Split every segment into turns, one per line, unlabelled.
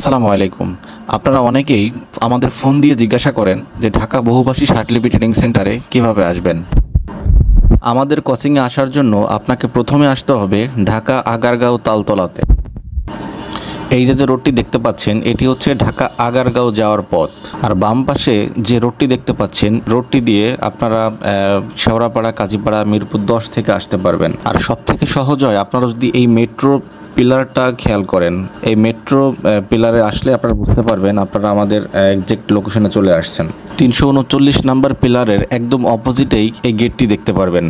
আসসালামু আলাইকুম। আপনারা অনেকেই আমাদের ফোন দিয়ে জিজ্ঞাসা করেন যে ঢাকা বহুভাষী স্বার্থলিপি ট্রেনিং সেন্টারে কিভাবে আসবেন। আমাদের কোচিংয়ে আসার জন্য আপনাকে প্রথমে আসতে হবে ঢাকা আগারগাঁও তালতলাতে। এই যে রোডটি দেখতে পাচ্ছেন এটি হচ্ছে ঢাকা আগারগাঁও যাওয়ার পথ। আর বাম পাশে যে রোডটি দেখতে পাচ্ছেন রোডটি দিয়ে আপনারা শেওড়াপাড়া, কাজীপাড়া, মিরপুর 10 থেকে আসতে পারবেন। আর সবথেকে সহজ হয় আপনারা যদি এই মেট্রো পিলারটা খেয়াল করেন, এই মেট্রো পিলারে আসলে আপনারা বুঝতে পারবেন আপনারা আমাদের এক্সাক্ট লোকেশনে চলে আসছেন। 339 নাম্বার পিলারের একদম অপোজিটেই এই গেটটি দেখতে পারবেন।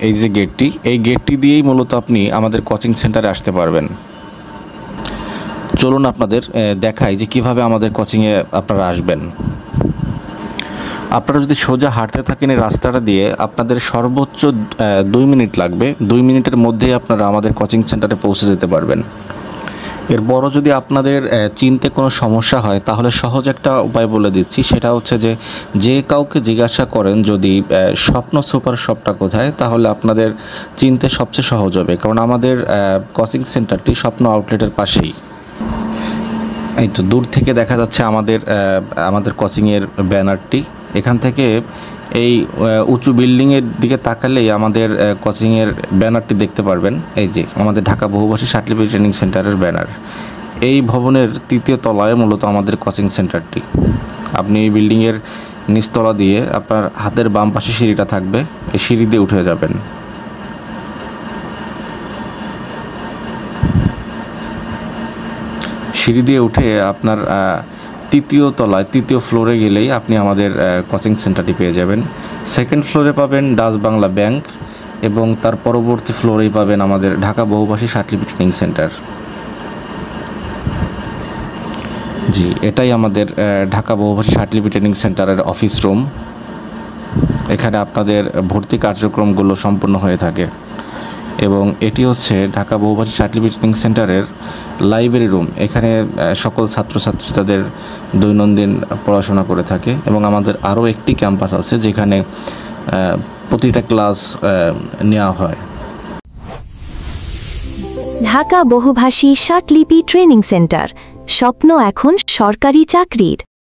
এই যে গেটটি, এই গেটটি দিয়েই মূলত আপনি আমাদের কোচিং সেন্টারে আসতে পারবেন। চলুন আপনাদের দেখাই যে কিভাবে আমাদের কোচিংয়ে আপনারা আসবেন। আপনারা যদি সোজা হাঁটতে থাকেন এই রাস্তাটা দিয়ে আপনাদের সর্বোচ্চ 2 মিনিট লাগবে। 2 মিনিটের মধ্যেই আপনারা আমাদের কোচিং সেন্টারে পৌঁছে যেতে পারবেন। এরপরও যদি আপনাদের চিনতে কোনো সমস্যা হয় তাহলে সহজ একটা উপায় বলে দিচ্ছি, সেটা হচ্ছে যে কাউকে জিজ্ঞাসা করেন যদি স্বপ্ন সুপার শপটা কোথায়, তাহলে আপনাদের চিনতে সবচেয়ে সহজ হবে, কারণ আমাদের কোচিং সেন্টারটি স্বপ্ন আউটলেটের পাশেই। এই তো দূর থেকে দেখা যাচ্ছে আমাদের কোচিংয়ের ব্যানারটি। এখান থেকে এই উঁচু বিল্ডিংয়ের দিকে তাকালেই আমাদের কোচিংয়ের ব্যানারটি দেখতে পারবেন। এই যে আমাদের ঢাকা বহুভাষী স্বার্থলিপি ট্রেনিং সেন্টারের ব্যানার। এই ভবনের 3য় তলায় মূলত আমাদের কোচিং সেন্টারটি। আপনি এই বিল্ডিংয়ের নিচতলা দিয়ে আপনার হাতের বাম পাশে সিঁড়িটা থাকবে, এই সিঁড়ি দিয়ে উঠে যাবেন। সিঁড়ি দিয়ে উঠে আপনার 3য় তলায় 3য় ফ্লোরে গেলেই আপনি আমাদের কোচিং সেন্টারটি পেয়ে যাবেন। 2nd ফ্লোরে পাবেন ডাচ বাংলা ব্যাংক এবং তার পরবর্তী ফ্লোরেই পাবেন আমাদের ঢাকা বহুভাষী স্বার্থলিপি ট্রেনিং সেন্টার। জি, এটাই আমাদের ঢাকা বহুভাষী স্বার্থলিপি ট্রেনিং সেন্টারের অফিস রুম। এখানে আপনাদের ভর্তি কার্যক্রমগুলো সম্পূর্ণ হয়ে থাকে এবং এটি হচ্ছে ঢাকা বহুভাষী স্বার্থলিপি ট্রেনিং সেন্টারের লাইব্রেরি রুম। এখানে সকল ছাত্রছাত্রী তাদের দৈনন্দিন পড়াশোনা করে থাকে এবং আমাদের আরও একটি ক্যাম্পাস আছে যেখানে প্রতিটা ক্লাস নেওয়া হয়।
ঢাকা বহুভাষী স্বার্থলিপি ট্রেনিং সেন্টার, স্বপ্ন এখন সরকারি চাকরির।